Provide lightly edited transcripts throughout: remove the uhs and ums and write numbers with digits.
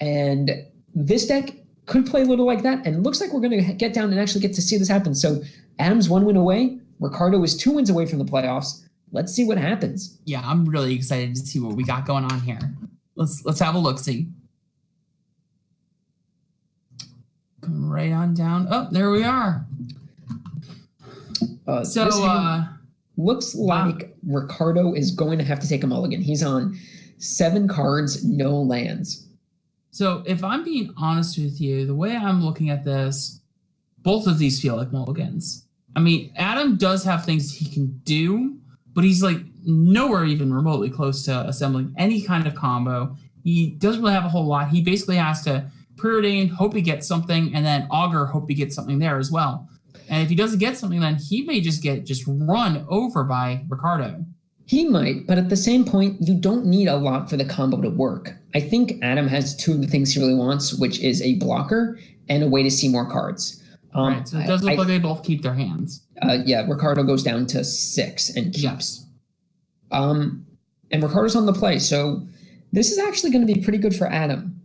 And this deck could play a little like that, and it looks like we're going to get down and actually get to see this happen. So Adam's 1 win away. Ricardo is 2 wins away from the playoffs. Let's see what happens. Yeah, I'm really excited to see what we got going on here. Let's have a look-see. Come right on down. Oh, there we are. Looks like Ricardo is going to have to take a mulligan. He's on 7 cards, no lands. So if I'm being honest with you, the way I'm looking at this, both of these feel like mulligans. I mean, Adam does have things he can do, but he's like nowhere even remotely close to assembling any kind of combo. He doesn't really have a whole lot. He basically has to Preordain, hope he gets something, and then Augur, hope he gets something there as well. And if he doesn't get something, then he may just get run over by Ricardo. He might, but at the same point, you don't need a lot for the combo to work. I think Adam has 2 of the things he really wants, which is a blocker and a way to see more cards. Right, so it does look like they both keep their hands. Yeah, Ricardo goes down to 6 and keeps. Yes. And Ricardo's on the play, so this is actually going to be pretty good for Adam.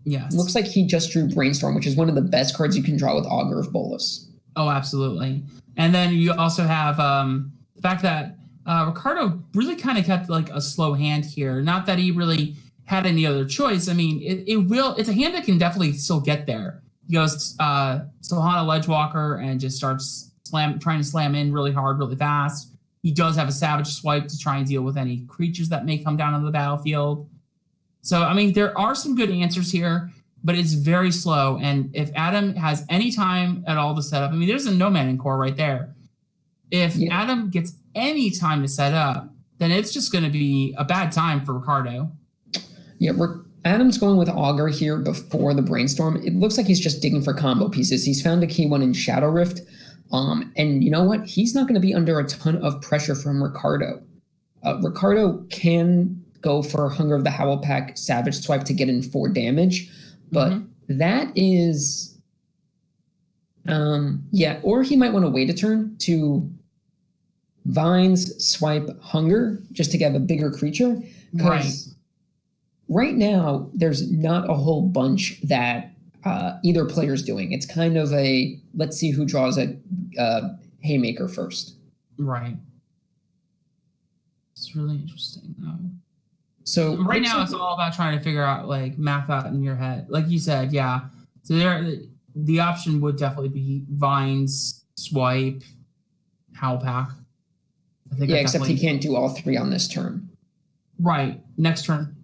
Yes. Looks like he just drew Brainstorm, which is one of the best cards you can draw with Augur of Bolas. Oh, absolutely. And then you also have the fact that Ricardo really kind of kept like a slow hand here. Not that he really had any other choice. I mean, it's a hand that can definitely still get there. He goes Silhana Ledgewalker and just starts trying to slam in really hard, really fast. He does have a Savage Swipe to try and deal with any creatures that may come down on the battlefield. So, I mean, there are some good answers here, but it's very slow. And if Adam has any time at all to set up, I mean, there's a Nomad en-Kor right there. If Adam gets any time to set up, then it's just going to be a bad time for Ricardo. Yeah, Adam's going with Augur here before the Brainstorm. It looks like he's just digging for combo pieces. He's found a key one in Shadow Rift. And you know what? He's not going to be under a ton of pressure from Ricardo. Ricardo can go for Hunger of the Howl Pack Savage Swipe to get in 4 damage, but that is, or he might want to wait a turn to Vines Swipe Hunger just to get a bigger creature. Because right now, there's not a whole bunch that either player's doing. It's kind of a, let's see who draws a Haymaker first. Right. It's really interesting, though. So right now, it's all about trying to figure out, like, math out in your head. Like you said, yeah. So the option would definitely be Vines, Swipe, Howl Pack. I think except he can't do all 3 on this turn. Right. Next turn.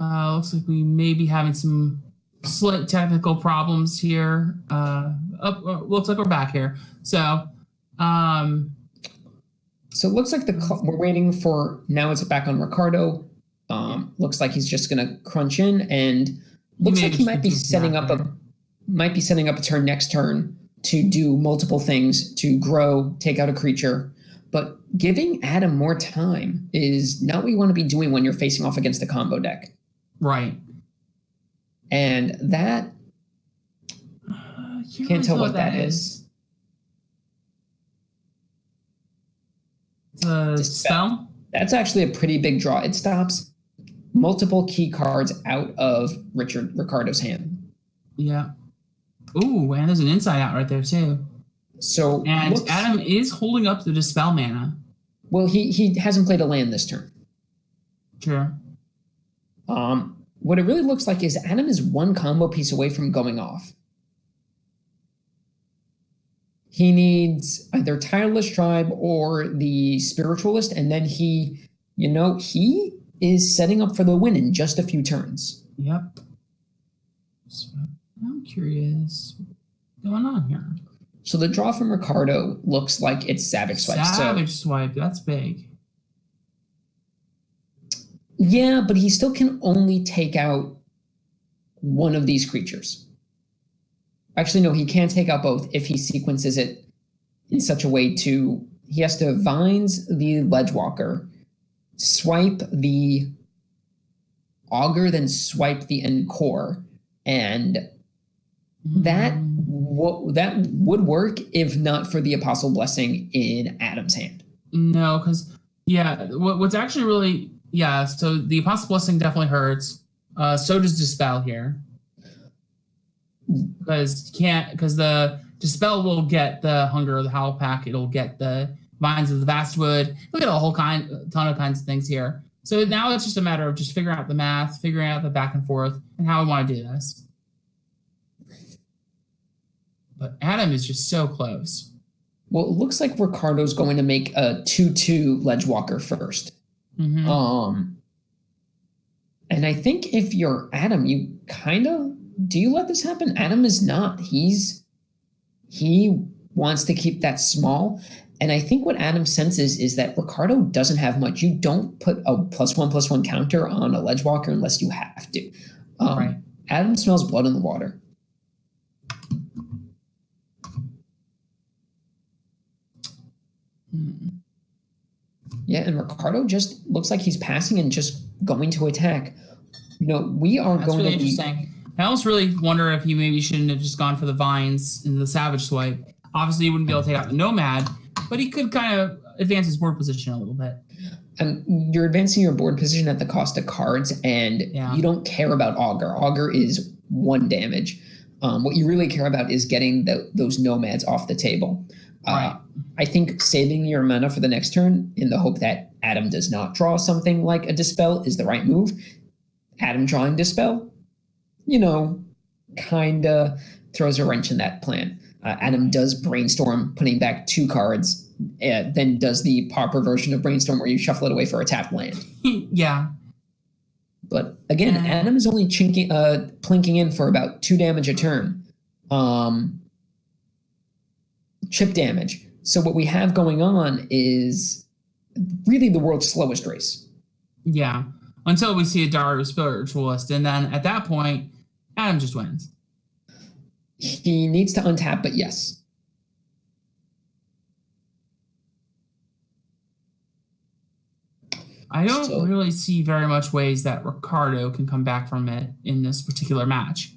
Looks like we may be having some slight technical problems here. Looks like we're back here. So it looks like we're waiting for, now it's back on Ricardo. Looks like he's just going to crunch in, and looks like he might be setting up a turn next turn to do multiple things, to grow, take out a creature. But giving Adam more time is not what you want to be doing when you're facing off against a combo deck. Right. And that, can't tell what that is. Dispel? That's actually a pretty big draw. It stops multiple key cards out of Ricardo's hand. Yeah. Ooh, and there's an Inside Out right there too. So Adam is holding up the Dispel mana. Well, he hasn't played a land this turn. Sure. What it really looks like is Adam is 1 combo piece away from going off. He needs either Tireless Tribe or the Spiritualist, and then he is setting up for the win in just a few turns. Yep. So I'm curious what's going on here. So the draw from Ricardo looks like it's Savage Swipe. Swipe, that's big. Yeah, but he still can only take out one of these creatures. Actually, no, he can take out both if he sequences it in such a way to... He has to Vines the Ledgewalker, swipe the Augur, then swipe the en-Kor, and that would work if not for the Apostle Blessing in Adam's hand. No, because, what's actually really Yeah, so the Apostle Blessing definitely hurts. So does Dispel here. Because the Dispel will get the Hunger of the Howl Pack. It'll get the Vines of the Vastwood. Look at a whole ton of kinds of things here. So now it's just a matter of just figuring out the math, figuring out the back and forth, and how we want to do this. But Adam is just so close. Well, it looks like Ricardo's going to make a 2/2 Ledgewalker first. Mm-hmm. And I think if you're Adam, you kind of... Do you let this happen? Adam is not. He wants to keep that small. And I think what Adam senses is that Ricardo doesn't have much. You don't put a +1/+1 counter on a Ledgewalker unless you have to. Right. Adam smells blood in the water. Yeah, and Ricardo just looks like he's passing and just going to attack. We are That's going really to be... interesting. I almost really wonder if he maybe shouldn't have just gone for the Vines in the Savage Swipe. Obviously, he wouldn't be able to take out the Nomad, but he could kind of advance his board position a little bit. And you're advancing your board position at the cost of cards, and you don't care about Augur. Augur is 1 damage. What you really care about is getting those Nomads off the table. Right. I think saving your mana for the next turn in the hope that Adam does not draw something like a Dispel is the right move. Adam drawing Dispel, kind of throws a wrench in that plan. Adam does Brainstorm, putting back 2 cards, then does the Pauper version of Brainstorm where you shuffle it away for a tapped land. Yeah. But again, Adam is only plinking in for about 2 damage a turn. Chip damage. So what we have going on is really the world's slowest race. Yeah. Until we see a Daru Spiritualist, and then at that point, Adam just wins. He needs to untap, but yes. I don't really see very much ways that Ricardo can come back from it in this particular match,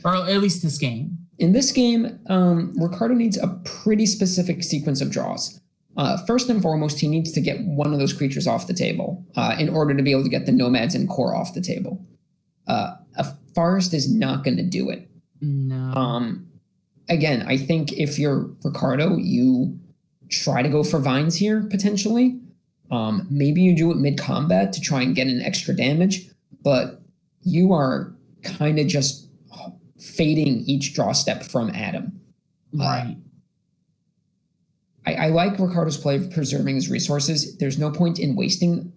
or at least this game. In this game, Ricardo needs a pretty specific sequence of draws. First and foremost, he needs to get one of those creatures off the table in order to be able to get the Nomads and Core off the table. A Forest is not going to do it. No. Again, I think if you're Ricardo, you try to go for Vines here, potentially. Maybe you do it mid-combat to try and get an extra damage, but you are kind of just fading each draw step from Adam. Right. I like Ricardo's play of preserving his resources. There's no point in wasting...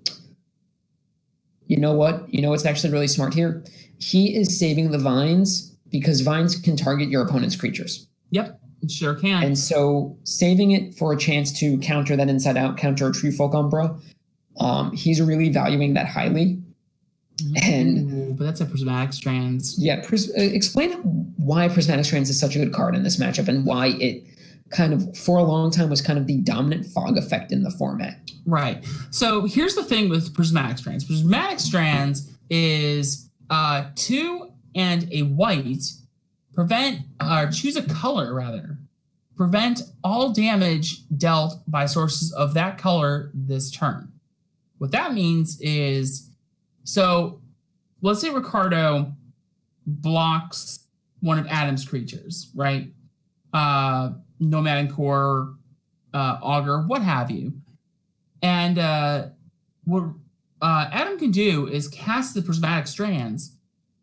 You know what? What's actually really smart here? He is saving the Vines because Vines can target your opponent's creatures. Yep, it sure can. And so saving it for a chance to counter that Inside Out, counter a Treefolk Umbra, he's really valuing that highly. And but that's a Prismatic Strands. Yeah, explain why Prismatic Strands is such a good card in this matchup and why it kind of, for a long time, was kind of the dominant fog effect in the format. Right. So here's the thing with Prismatic Strands. Prismatic Strands is 2 and a white. Choose a color, rather. Prevent all damage dealt by sources of that color this turn. What that means is, so let's say Ricardo blocks one of Adam's creatures, right? Nomad and Core, Augur, what have you. And what Adam can do is cast the Prismatic Strands,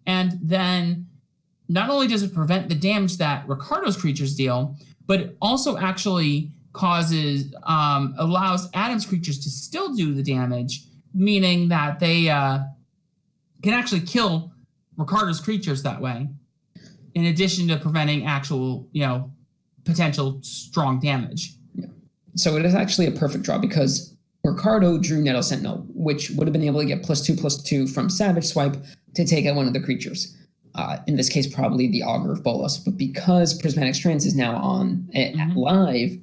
and then not only does it prevent the damage that Ricardo's creatures deal, but it also actually allows Adam's creatures to still do the damage, meaning that they can actually kill Ricardo's creatures that way, in addition to preventing actual, potential strong damage. Yeah. So it is actually a perfect draw because Ricardo drew Nettle Sentinel, which would have been able to get +2/+2 from Savage Swipe to take out one of the creatures. In this case, probably the Augur of Bolas. But because Prismatic Strands is now on live,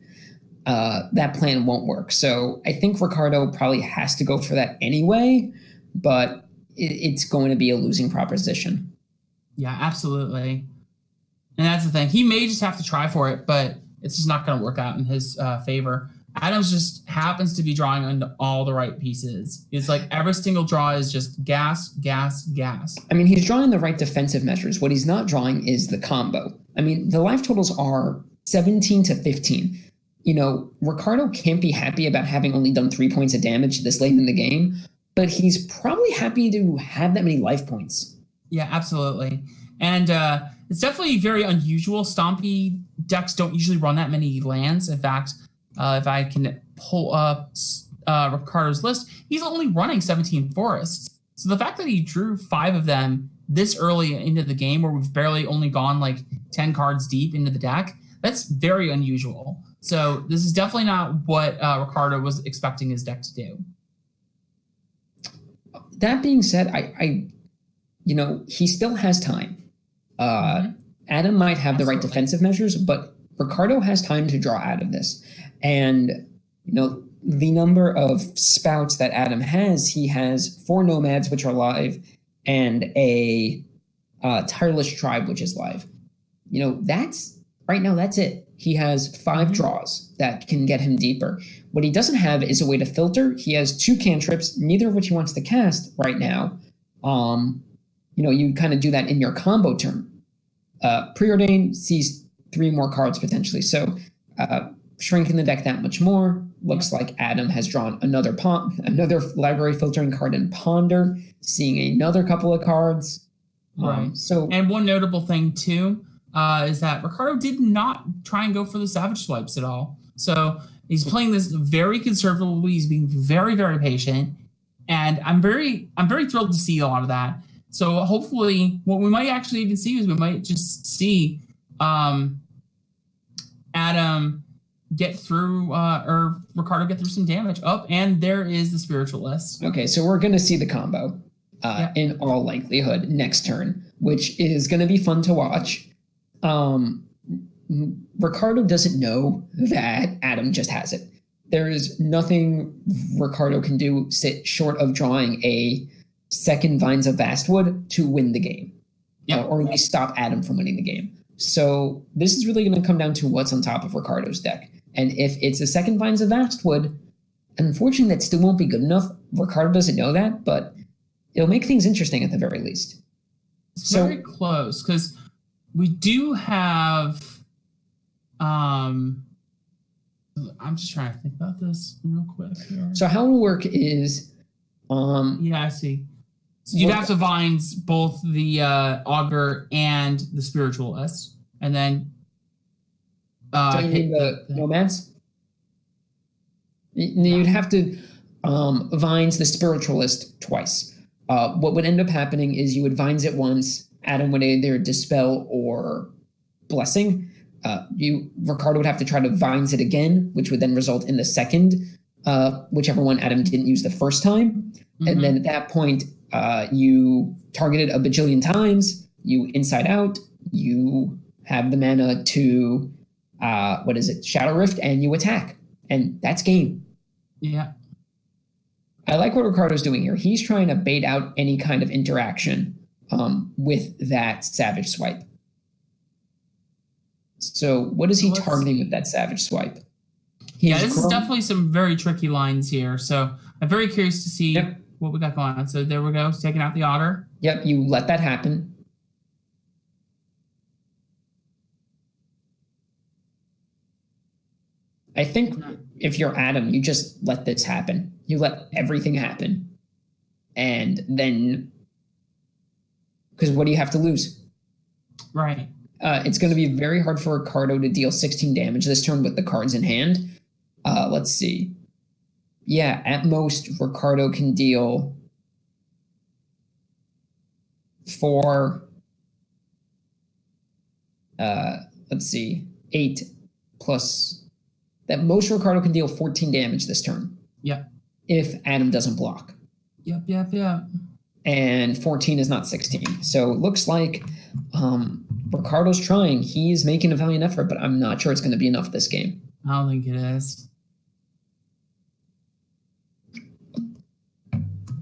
that plan won't work. So I think Ricardo probably has to go for that anyway, but it's going to be a losing proposition. Yeah, absolutely. And that's the thing. He may just have to try for it, but it's just not going to work out in his favor. Adams just happens to be drawing into all the right pieces. It's like every single draw is just gas, gas, gas. I mean, he's drawing the right defensive measures. What he's not drawing is the combo. I mean, the life totals are 17 to 15. You know, Ricardo can't be happy about having only done 3 points of damage this late in the game, but he's probably happy to have that many life points. Yeah, absolutely. And it's definitely very unusual. Stompy decks don't usually run that many lands. In fact, if I can pull up Ricardo's list, he's only running 17 forests. So the fact that he drew 5 of them this early into the game, where we've barely only gone like 10 cards deep into the deck, that's very unusual. So this is definitely not what Ricardo was expecting his deck to do. That being said, I you know, he still has time. Adam might have the right defensive measures, but Ricardo has time to draw out of this. And, you know, the number of spouts that Adam has, he has 4 Nomads, which are live, and a Tireless Tribe, which is live. You know, that's, right now, that's it. He has 5 draws that can get him deeper. What he doesn't have is a way to filter. He has 2 cantrips, neither of which he wants to cast right now. You know, you kind of do that in your combo turn. Preordain sees 3 more cards potentially. So shrinking the deck that much more. Looks like Adam has drawn another library filtering card in Ponder, seeing another couple of cards. Right. And one notable thing too is that Ricardo did not try and go for the Savage Swipes at all. So he's playing this very conservatively. He's being very, very patient, and I'm very thrilled to see a lot of that. So hopefully, what we might actually even see is we might just see Adam get through, or Ricardo get through some damage. Oh, and there is the Spiritualist. Okay, so we're going to see the combo in all likelihood next turn, which is going to be fun to watch. Ricardo doesn't know that Adam just has it. There is nothing Ricardo can do short of drawing a second Vines of Vastwood to win the game, or at least stop Adam from winning the game. So this is really going to come down to what's on top of Ricardo's deck. And if it's a second Vines of Vastwood, unfortunately, that still won't be good enough. Ricardo doesn't know that, but it'll make things interesting at the very least. It's very close, because we do have... I'm just trying to think about this real quick here. So how it'll work is... I see. So you'd have to Vines both the Augur and the Spiritualist, and then hit the Nomads. You'd have to Vines the Spiritualist twice. What would end up happening is you would Vines it once. Adam would either Dispel or Blessing. Ricardo would have to try to Vines it again, which would then result in the second, whichever one Adam didn't use the first time. And then at that point, you target it a bajillion times, you Inside Out, you have the mana to, Shadow Rift, and you attack. And that's game. Yeah. I like what Ricardo's doing here. He's trying to bait out any kind of interaction with that Savage Swipe. So what is he targeting with that Savage Swipe? This is definitely some very tricky lines here. So I'm very curious to see what we got going on. So there we go. It's taking out the Augur. Yep, you let that happen. I think if you're Adam, you just let this happen. You let everything happen. And then, because what do you have to lose? Right. It's going to be very hard for Ricardo to deal 16 damage this turn with the cards in hand. Let's see. Yeah, at most, Ricardo can deal 4. Let's see. 8 plus. At most, Ricardo can deal 14 damage this turn. Yep. If Adam doesn't block. Yep. And 14 is not 16. So it looks like Ricardo's trying. He's making a valiant effort, but I'm not sure it's going to be enough this game. I don't think it is.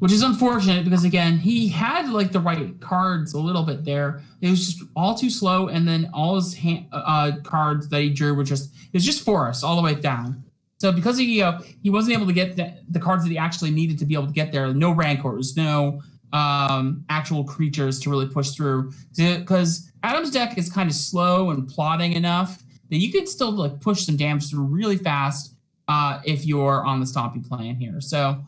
Which is unfortunate because, again, he had like the right cards a little bit there. It was just all too slow, and then all his cards that he drew were just, it was just forest all the way down. So because he wasn't able to get the cards that he actually needed to be able to get there, no Rancors, no actual creatures to really push through. Because Adam's deck is kind of slow and plodding enough that you can still like push some damage through really fast if you're on the Stompy plan here. So,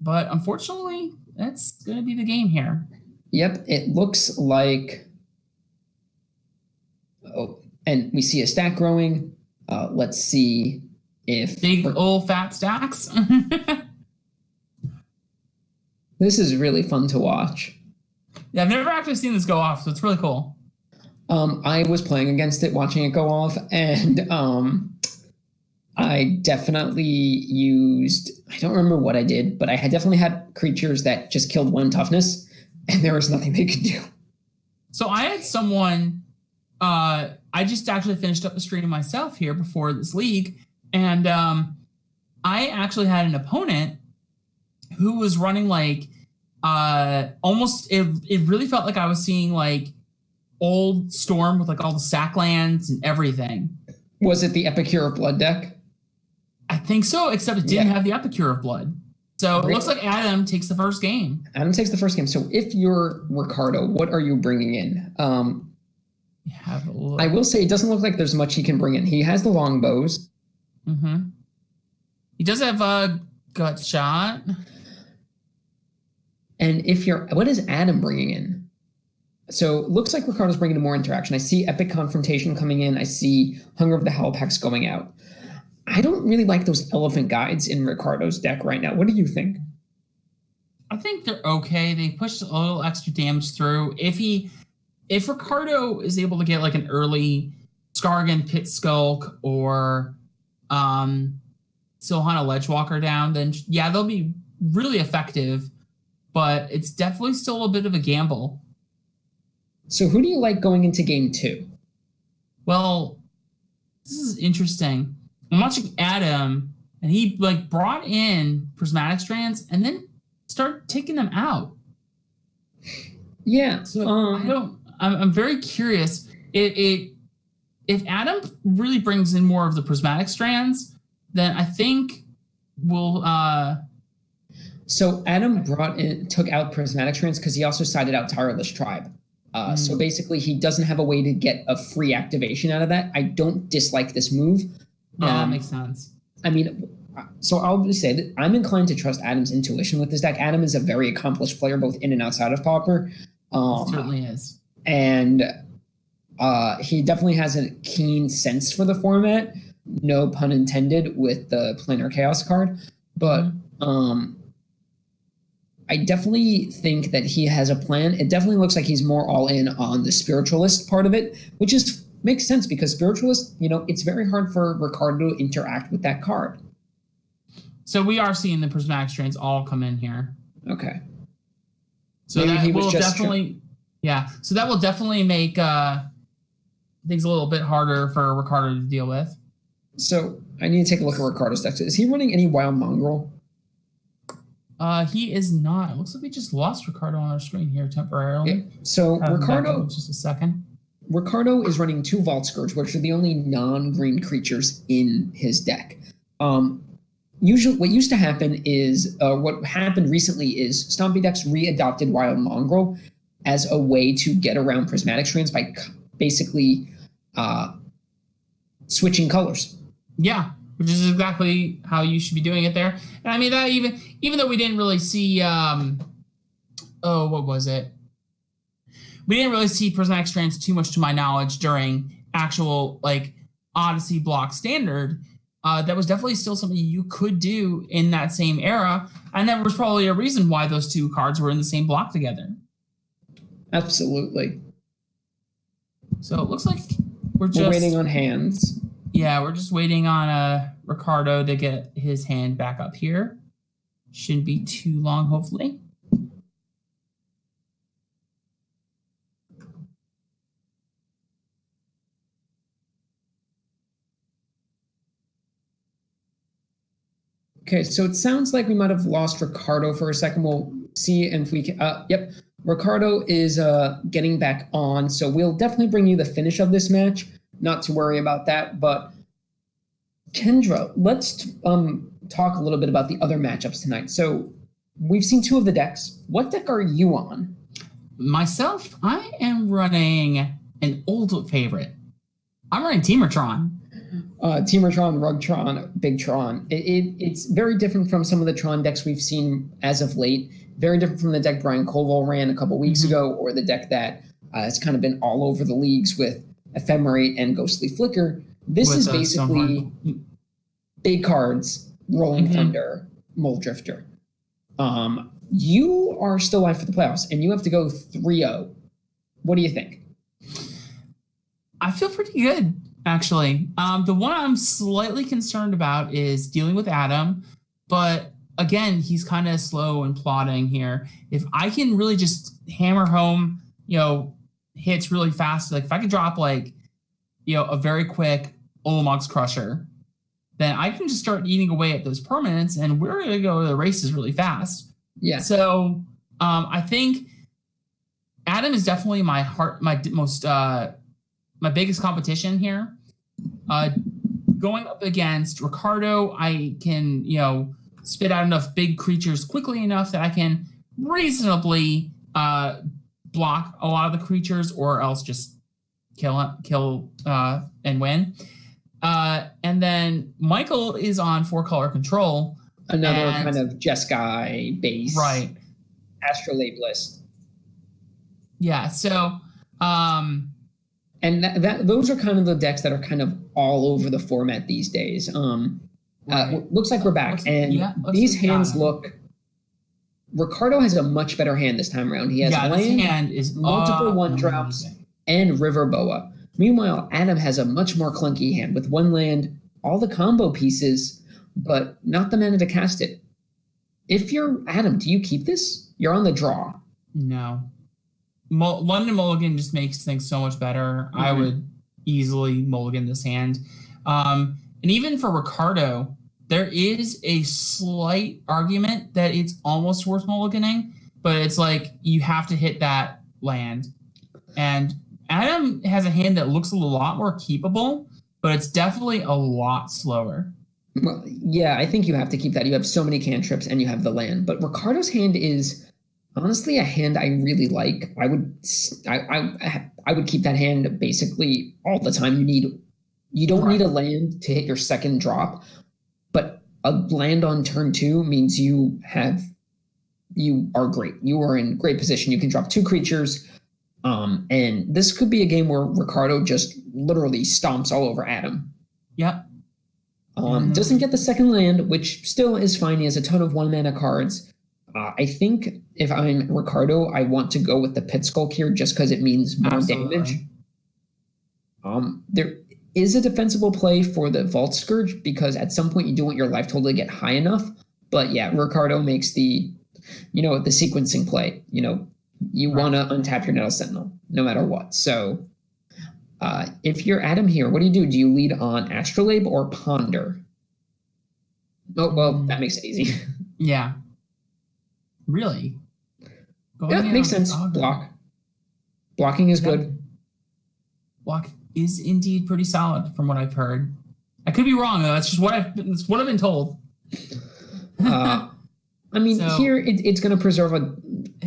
but unfortunately, that's going to be the game here. Yep, it looks like... Oh, and we see a stack growing. Let's see if... Big old fat stacks. This is really fun to watch. Yeah, I've never actually seen this go off, so it's really cool. I was playing against it, watching it go off, and I definitely used... I don't remember what I did, but I had definitely had creatures that just killed 1 toughness, and there was nothing they could do. So I had someone... I just actually finished up a stream myself here before this league, and I actually had an opponent who was running like almost it really felt like I was seeing like old Storm with like all the sack lands and everything. Was it the Epicure of Blood deck? I think so, except it didn't have the Epicure of Blood. So it looks like Adam takes the first game. Adam takes the first game. So if you're Ricardo, what are you bringing in? Have a look. I will say it doesn't look like there's much he can bring in. He has the longbows. Mm-hmm. He does have a gut shot. And if you're... What is Adam bringing in? So it looks like Ricardo's bringing in more interaction. I see Epic Confrontation coming in. I see Hunger of the Hellpacks going out. I don't really like those Elephant Guides in Ricardo's deck right now. What do you think? I think they're okay. They pushed a little extra damage through. If Ricardo is able to get like an early Skarrgan Pit-Skulk or Silhana Ledgewalker down, then yeah, they'll be really effective. But it's definitely still a bit of a gamble. So who do you like going into game 2? Well, this is interesting. I'm watching Adam, and he like brought in Prismatic Strands and then started taking them out. Yeah. So I'm very curious. If Adam really brings in more of the Prismatic Strands, then I think we'll... So Adam took out Prismatic Strands because he also sided out Tireless Tribe. So basically he doesn't have a way to get a free activation out of that. I don't dislike this move. Yeah, that makes sense. I mean, so I'll just say that I'm inclined to trust Adam's intuition with this deck. Adam is a very accomplished player, both in and outside of Pauper. Certainly is. And he definitely has a keen sense for the format. No pun intended with the Planar Chaos card. But I definitely think that he has a plan. It definitely looks like he's more all in on the Spiritualist part of it, which makes sense because Spiritualist, it's very hard for Ricardo to interact with that card. So we are seeing the Prismatic Strands all come in here. Okay. So maybe that will definitely... Yeah, so that will definitely make things a little bit harder for Ricardo to deal with. So I need to take a look at Ricardo's deck. Is he running any Wild Mongrel? He is not. It looks like we just lost Ricardo on our screen here temporarily. Yeah. So Ricardo... Just a second. Ricardo is running 2 Vault Skirge, which are the only non-green creatures in his deck. Usually, what used to happen is... what happened recently is Stompy decks re-adopted Wild Mongrel as a way to get around Prismatic Strands by basically switching colors. Yeah, which is exactly how you should be doing it there. And I mean, that even though we didn't really see, what was it? We didn't really see Prismatic Strands too much to my knowledge during actual, like, Odyssey block standard. That was definitely still something you could do in that same era. And there was probably a reason why those 2 cards were in the same block together. Absolutely. So it looks like we're waiting on hands. Yeah, we're just waiting on Ricardo to get his hand back up here. Shouldn't be too long, hopefully. Okay, so it sounds like we might have lost Ricardo for a second. We'll see if we can... Yep, Ricardo is getting back on, so we'll definitely bring you the finish of this match. Not to worry about that, but Kendra, let's talk a little bit about the other matchups tonight. So we've seen 2 of the decks. What deck are you on? Myself, I am running an old favorite. I'm running Teamertron. Teamertron, Rugtron, Bigtron. It's very different from some of the Tron decks we've seen as of late. Very different from the deck Brian Koval ran a couple weeks ago, or the deck that has kind of been all over the leagues with Ephemerate and Ghostly Flicker. This is basically big cards, Rolling Thunder, Mole Drifter. You are still alive for the playoffs, and you have to go 3-0. What do you think? I feel pretty good, actually. The one I'm slightly concerned about is dealing with Adam, but again, he's kind of slow and plodding here. If I can really just hammer home, hits really fast, like if I could drop a very quick Olamog's Crusher, then I can just start eating away at those permanents, and we're going to go to the races really fast. Yeah. So I think Adam is definitely my biggest competition here. Going up against Ricardo, I can, spit out enough big creatures quickly enough that I can reasonably block a lot of the creatures, or else just kill and win. And then Michael is on 4-color control. Another kind of Jeskai base. Right. Astrolabe list. Yeah, so... and those are kind of the decks that are kind of all over the format these days. Looks like we're back. These hands look... Ricardo has a much better hand this time around. He has land, hand is multiple 1-drops, and River Boa. Meanwhile, Adam has a much more clunky hand with 1 land, all the combo pieces, but not the mana to cast it. If you're Adam, do you keep this? You're on the draw. No. London Mulligan just makes things so much better. I would easily mulligan this hand. And even for Ricardo, there is a slight argument that it's almost worth mulliganing, but it's like you have to hit that land. And Adam has a hand that looks a lot more keepable, but it's definitely a lot slower. Well, yeah, I think you have to keep that. You have so many cantrips and you have the land. But Ricardo's hand is honestly a hand I really like. I would keep that hand basically all the time. You don't need a land to hit your second drop, but a land on turn 2 means you are great. You are in great position. You can drop 2 creatures. And this could be a game where Ricardo just literally stomps all over Adam. Yep. Doesn't get the second land, which still is fine. He has a ton of 1-mana cards. I think if I'm Ricardo, I want to go with the Pit-Skulk here just because it means more damage. There is a defensible play for the Vault Skirge because at some point you do want your life total to get high enough. But yeah, Ricardo makes the sequencing play. You want to untap your Nettle Sentinel no matter what. So if you're Adam here, what do? Do you lead on Astrolabe or Ponder? Oh, well, that makes it easy. Yeah. Really? Makes sense. Blocking is good. Block is indeed pretty solid from what I've heard. I could be wrong, though. That's just what I've been told. Here it's going to preserve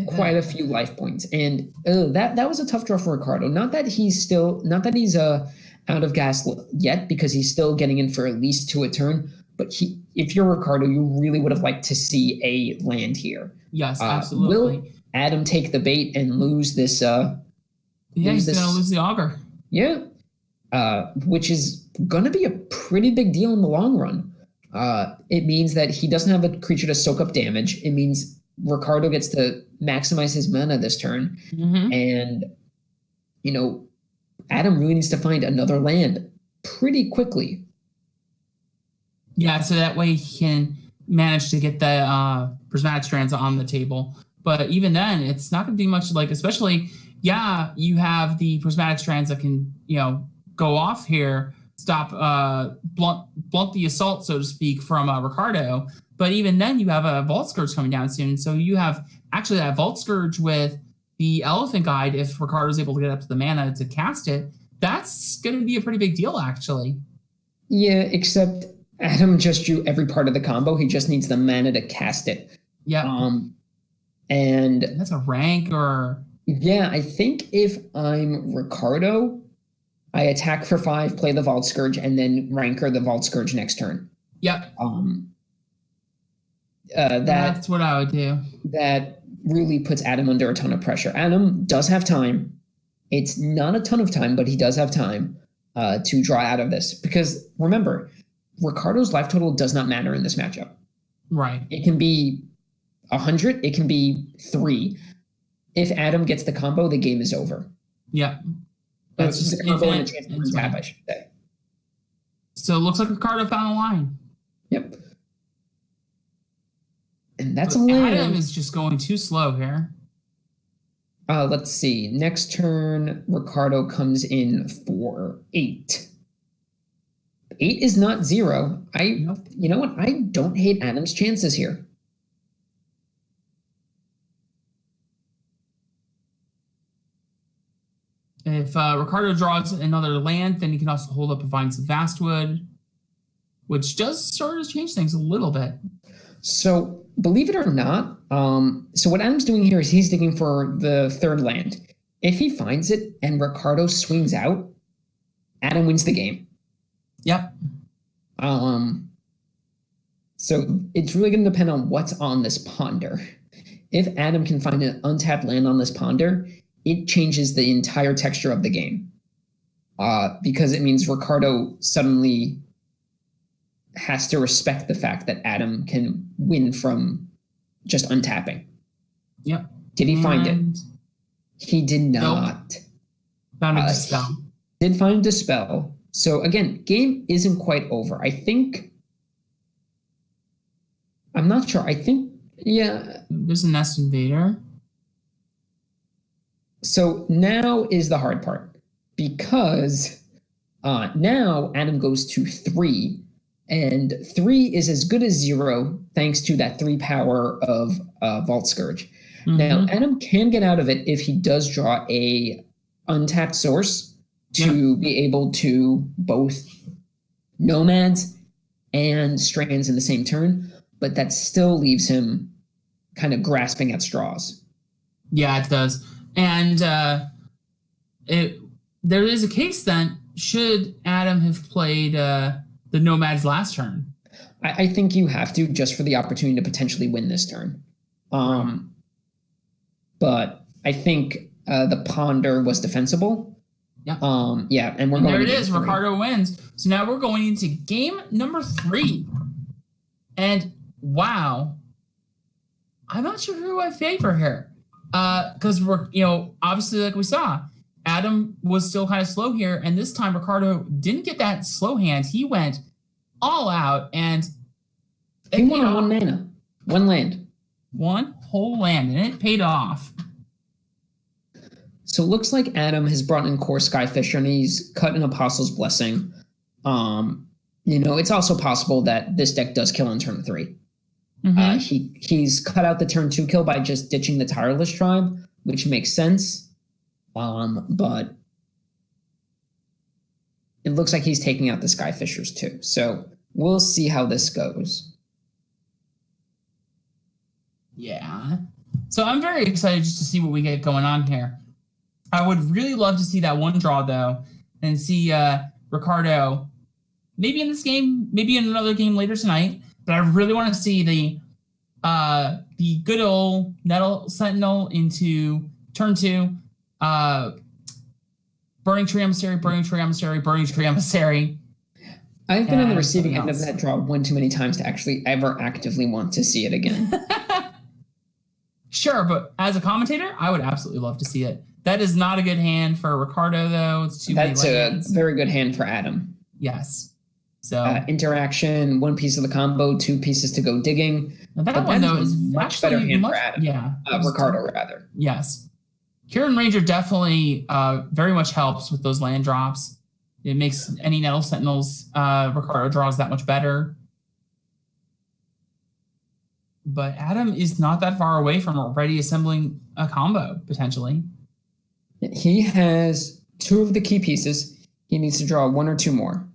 quite a few life points, and that was a tough draw for Ricardo. Not that he's out of gas yet, because he's still getting in for at least 2 a turn. But if you're Ricardo, you really would have liked to see a land here. Yes, absolutely. Will Adam take the bait and lose this? He's going to lose the Augur. Yeah, which is going to be a pretty big deal in the long run. It means that he doesn't have a creature to soak up damage. It means Ricardo gets to maximize his mana this turn. And, Adam really needs to find another land pretty quickly. Yeah, so that way he can manage to get the Prismatic Strands on the table. But even then, it's not going to be much especially, you have the Prismatic Strands that can, go off here, stop, blunt the assault, so to speak, from Ricardo. But even then, you have a Vault Skirge coming down soon. So you have actually that Vault Skirge with the Elephant Guide. If Ricardo's able to get up to the mana to cast it, that's going to be a pretty big deal, actually. Yeah, except Adam just drew every part of the combo. He just needs the mana to cast it. Yeah. And that's a Rancor. Yeah, I think if I'm Ricardo, I attack for 5, play the Vault Skirge, and then Rancor the Vault Skirge next turn. Yep. That's what I would do. That really puts Adam under a ton of pressure. Adam does have time. It's not a ton of time, but he does have time to draw out of this. Because remember, Ricardo's life total does not matter in this matchup. Right. It can be 100. It can be 3. If Adam gets the combo, the game is over. Yeah. That's just the combo and a chance to untap, I should say. So it looks like Ricardo found a line. Yep. And that's a land. Adam is just going too slow here. Let's see. Next turn, Ricardo comes in for 8. 8 is not 0. You know what? I don't hate Adam's chances here. If Ricardo draws another land, then he can also hold up a Vines of Vastwood, which does sort of change things a little bit. So, believe it or not, so what Adam's doing here is he's digging for the 3rd land. If he finds it and Ricardo swings out, Adam wins the game. Yep. So it's really going to depend on what's on this ponder. If Adam can find an untapped land on this ponder, it changes the entire texture of the game. Because it means Ricardo suddenly has to respect the fact that Adam can win from just untapping. Yep. Did he find it? He did not. Nope. Found a Dispel. Did find Dispel. So again, game isn't quite over. I'm not sure. I think, yeah. There's a Nest Invader. So now is the hard part. Because now Adam goes to 3. And 3 is as good as 0 thanks to that 3 power of Vault Skirge. Mm-hmm. Now, Adam can get out of it if he does draw a untapped source to be able to both Nomads and Strands in the same turn, but that still leaves him kind of grasping at straws. Yeah, it does. And there is a case then, should Adam have played the Nomads last turn? I think you have to, just for the opportunity to potentially win this turn. But I think the Ponder was defensible. Yeah. And we're going. There it is. 3. Ricardo wins. So now we're going into game number 3. And wow, I'm not sure who I favor here. Because we're, obviously, like we saw, Adam was still kind of slow here, and this time Ricardo didn't get that slow hand. He went all out, and he won on 1 mana, 1 land, 1 whole land, and it paid off. So it looks like Adam has brought in Kor Skyfisher, and he's cut an Apostle's Blessing. It's also possible that this deck does kill on turn 3. Mm-hmm. He's cut out the turn 2 kill by just ditching the Tireless Tribe, which makes sense. But it looks like he's taking out the Skyfishers too. So we'll see how this goes. Yeah. So I'm very excited just to see what we get going on here. I would really love to see that 1 draw though, and see Ricardo maybe in this game, maybe in another game later tonight. But I really want to see the good old Nettle Sentinel into turn 2. Burning-Tree Emissary, Burning-Tree Emissary, Burning-Tree Emissary. I've been on the receiving end of that draw one too many times to actually ever actively want to see it again. Sure, but as a commentator, I would absolutely love to see it. That is not a good hand for Ricardo, though. It's too many lands. A very good hand for Adam. Yes. So interaction, 1 piece of the combo, 2 pieces to go digging. That one, though, is much better hand for Adam. Yeah. Ricardo, rather. Yes. Quirion Ranger definitely very much helps with those land drops. It makes any Nettle Sentinels Ricardo draws that much better. But Adam is not that far away from already assembling a combo, potentially. He has 2 of the key pieces. He needs to draw 1 or 2 more.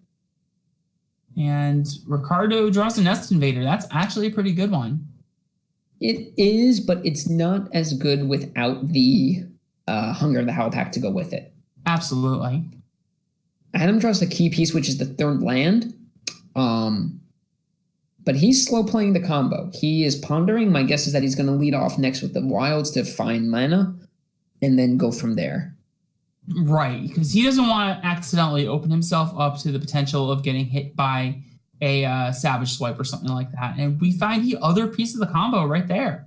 And Ricardo draws a Nest Invader. That's actually a pretty good one. It is, but it's not as good without the Hunger of the Howl Pack to go with it. Absolutely. Adam draws the key piece, which is the third land. But he's slow playing the combo. He is pondering. My guess is that he's going to lead off next with the Wilds to find mana and then go from there. Right, because he doesn't want to accidentally open himself up to the potential of getting hit by a Savage Swipe or something like that. And we find the other piece of the combo right there.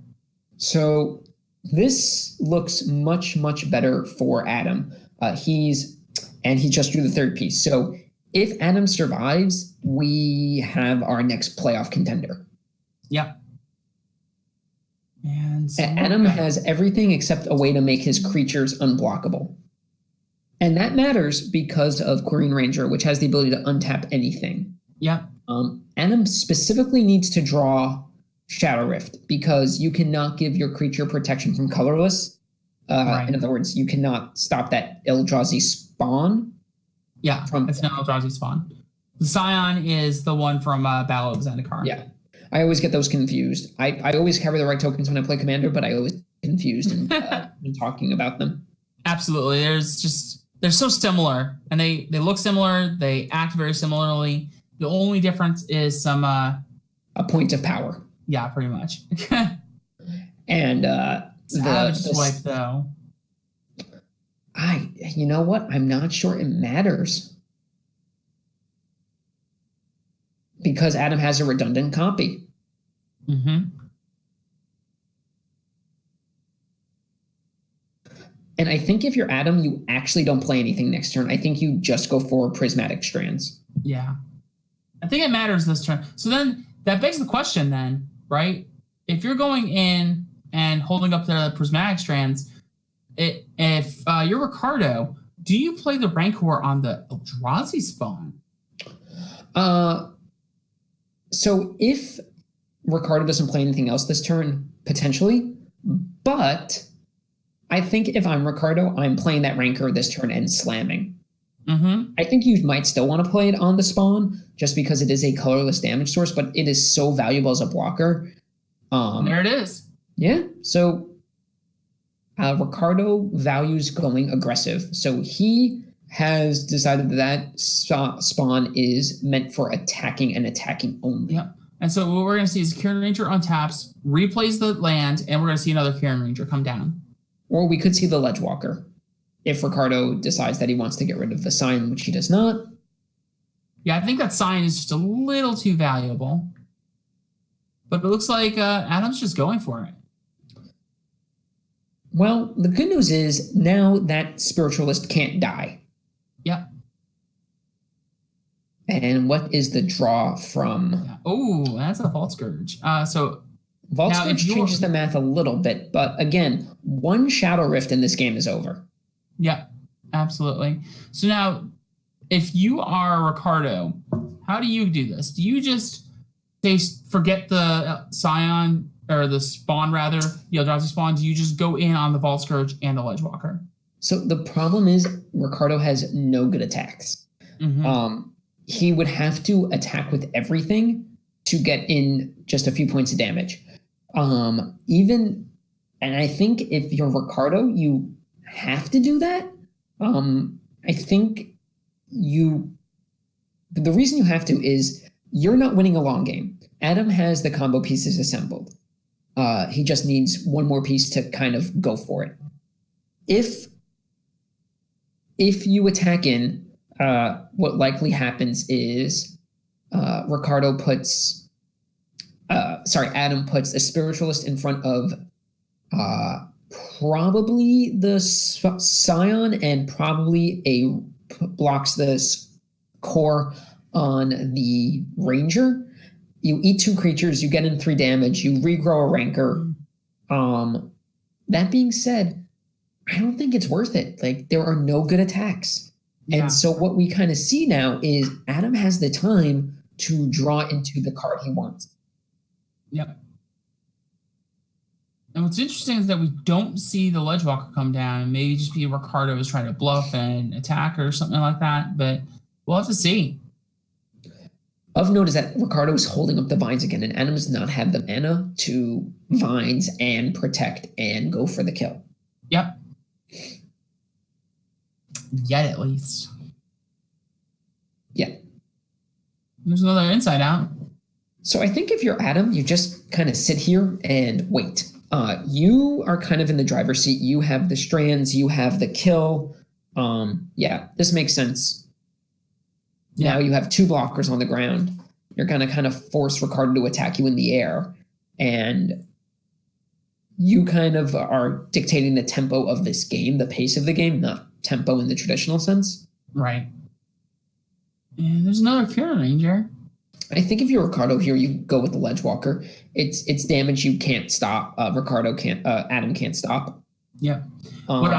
So this looks much, much better for Adam. He just drew the third piece. So if Adam survives, we have our next playoff contender. Yep. And so Adam has everything except a way to make his creatures unblockable. And that matters because of Quirion Ranger, which has the ability to untap anything. Yep. Adam specifically needs to draw Shadow Rift because you cannot give your creature protection from colorless. Right. In other words, you cannot stop that Eldrazi spawn. Yeah, it's an Eldrazi spawn. The Scion is the one from Battle of Zendikar. Yeah. I always get those confused. I always carry the right tokens when I play Commander, but I always get confused in talking about them. Absolutely. They're so similar, and they look similar. They act very similarly. The only difference is a point of power. Yeah, pretty much. And Savage Swipe, though. You know what? I'm not sure it matters. Because Adam has a redundant copy. Mm-hmm. And I think if you're Adam, you actually don't play anything next turn. I think you just go for Prismatic Strands. Yeah. I think it matters this turn. So then that begs the question then, right? If you're going in and holding up the Prismatic Strands, if you're Ricardo, do you play the Rancor on the Eldrazi spawn? So if Ricardo doesn't play anything else this turn, potentially, but I think if I'm Ricardo, I'm playing that Rancor this turn and slamming. Mm-hmm. I think you might still want to play it on the spawn just because it is a colorless damage source, but it is so valuable as a blocker. There it is. Yeah, so Ricardo values going aggressive. So he has decided that spawn is meant for attacking and attacking only. Yep. And so what we're going to see is Quirion Ranger untaps, replays the land, and we're going to see another Quirion Ranger come down. Or we could see the Ledgewalker if Ricardo decides that he wants to get rid of the sign, which he does not. Yeah, I think that sign is just a little too valuable. But it looks like Adam's just going for it. Well, the good news is now that Spiritualist can't die. Yep. And what is the draw from? Yeah. Oh, that's a Vault Skirge. Vault Skirge changes the math a little bit, but again, one Shadow Rift in this game is over. Yeah, absolutely. So now, if you are Ricardo, how do you do this? Do you just forget the Scion, or the spawn rather, the Eldrazi spawn? Do you just go in on the Vault Skirge and the Ledgewalker? So the problem is Ricardo has no good attacks. Mm-hmm. He would have to attack with everything to get in just a few points of damage. And I think if you're Ricardo, you have to do that. I think the reason you have to is you're not winning a long game. Adam has the combo pieces assembled. He just needs one more piece to kind of go for it. If you attack in, what likely happens is Adam puts a Spiritualist in front of probably the Scion and probably blocks the Kor on the Ranger. You eat 2 creatures, you get in 3 damage, you regrow a Rancor. That being said, I don't think it's worth it. Like, there are no good attacks. Yeah. And so what we kind of see now is Adam has the time to draw into the card he wants. Yep. And what's interesting is that we don't see the Ledgewalker come down, and maybe just be Ricardo is trying to bluff and attack or something like that, but we'll have to see. Of note is that Ricardo is holding up the Vines again, and Adam does not have the mana to Vines and protect and go for the kill. Yep. Yet, at least. Yeah. There's another inside out. So I think if you're Adam, you just kind of sit here and wait. You are kind of in the driver's seat. You have the strands. You have the kill. Yeah, this makes sense. Yeah. Now you have 2 blockers on the ground. You're going to kind of force Ricardo to attack you in the air. And you kind of are dictating the tempo of this game, the pace of the game, not tempo in the traditional sense. Right. And there's another Quirion Ranger. I think if you're Ricardo here, you go with the Ledgewalker. It's damage you can't stop. Adam can't stop. Yeah. What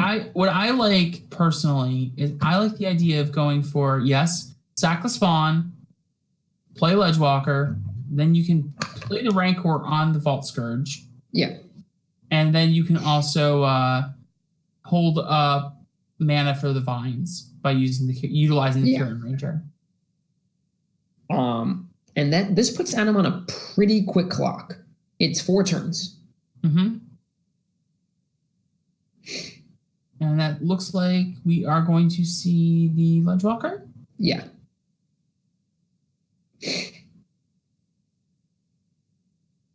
I like personally is I like the idea of going for, yes, sack the spawn, play Ledgewalker, then you can play the Rancor on the Vault Skirge. Yeah. And then you can also hold up mana for the Vines by utilizing the Quirion Ranger. And this puts Adam on a pretty quick clock. It's 4 turns. Mm-hmm. And that looks like we are going to see the Ledgewalker. Yeah.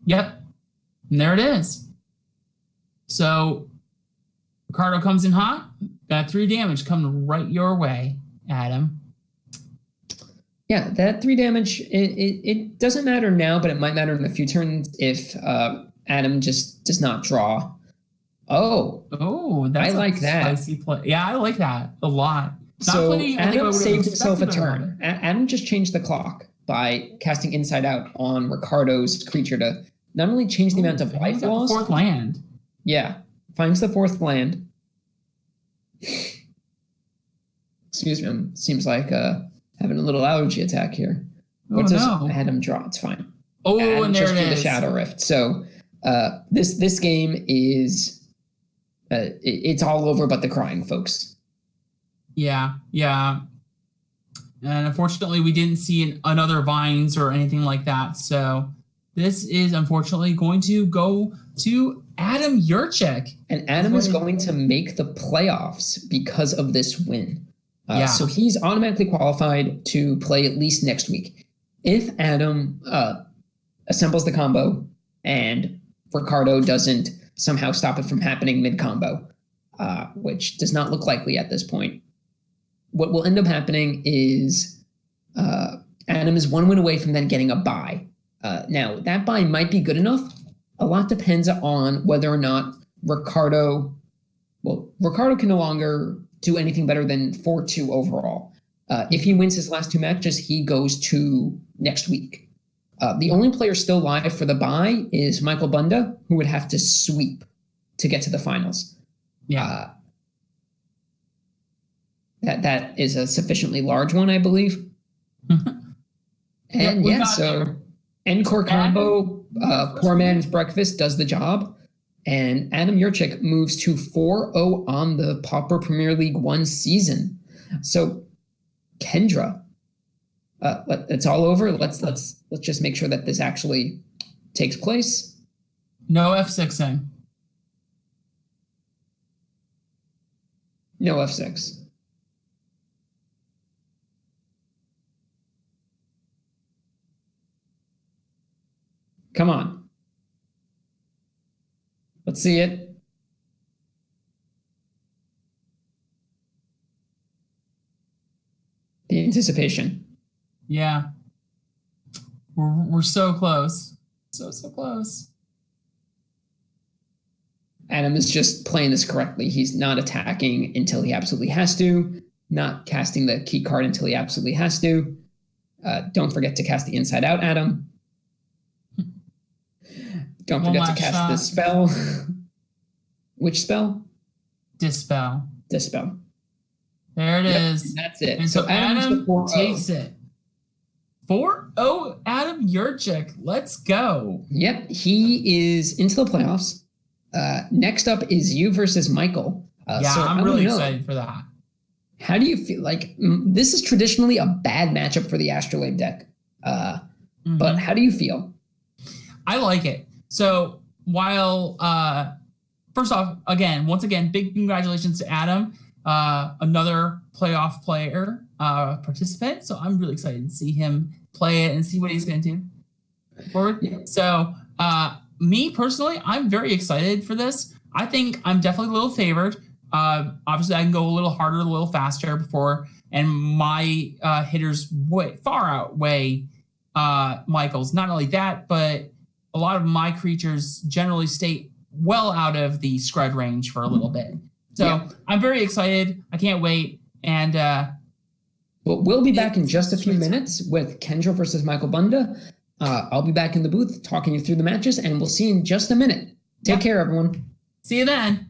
Yep. And there it is. So Ricardo comes in hot. Got 3 damage coming right your way, Adam. Yeah, that 3 damage, it doesn't matter now, but it might matter in a few turns if Adam just does not draw. Oh, that's I like that. Spicy play. Yeah, I like that a lot. So Adam saved himself a turn. Adam just changed the clock by casting Inside Out on Ricardo's creature to not only change the amount of life lost. 4th land. Yeah, finds the 4th land. Excuse me, seems like having a little allergy attack here. What does Adam draw? It's fine. Adam and there just it is. The Shadow Rift. So this game is it's all over but the crying, folks. Yeah. And unfortunately, we didn't see another Vines or anything like that. So this is unfortunately going to go to Adam Yurchick. And Adam is going to make the playoffs because of this win. Yeah. So he's automatically qualified to play at least next week. If Adam assembles the combo and Ricardo doesn't somehow stop it from happening mid-combo, which does not look likely at this point, what will end up happening is Adam is 1 win away from then getting a bye. Now, that bye might be good enough. A lot depends on whether or not Ricardo can no longer do anything better than 4-2 overall. If he wins his last 2 matches, he goes to next week. The only player still live for the bye is Michael Bunda, who would have to sweep to get to the finals. Yeah. That is a sufficiently large one, I believe. And so en-Kor combo, Poor Man's Breakfast does the job. And Adam Yurchick moves to 4-0 on the Pauper Premier League 1 season. So, Kendra, it's all over. Let's just make sure that this actually takes place. No F6ing. No F6. Come on. Let's see it. The anticipation. Yeah. We're so close. So close. Adam is just playing this correctly. He's not attacking until he absolutely has to, not casting the key card until he absolutely has to. Don't forget to cast the Inside Out, Adam. Don't forget to cast the spell. Which spell? Dispel. There it is. That's it. And so Adam takes it. 4-0 Adam Yurchick. Let's go. Yep, he is into the playoffs. Next up is you versus Michael. So I'm really excited for that. How do you feel? Like, this is traditionally a bad matchup for the Astrolabe deck. But how do you feel? I like it. So while, first off, once again, big congratulations to Adam, another playoff player, participant. So I'm really excited to see him play it and see what he's going to do forward. Yeah. So me personally, I'm very excited for this. I think I'm definitely a little favored. Obviously, I can go a little harder, a little faster before, and my hitters far outweigh Michael's. Not only that, but a lot of my creatures generally stay well out of the scrud range for a little bit. So I'm very excited. I can't wait. And well, we'll be back in just a few minutes with Kendra versus Michael Bunda. I'll be back in the booth talking you through the matches, and we'll see you in just a minute. Take care, everyone. See you then.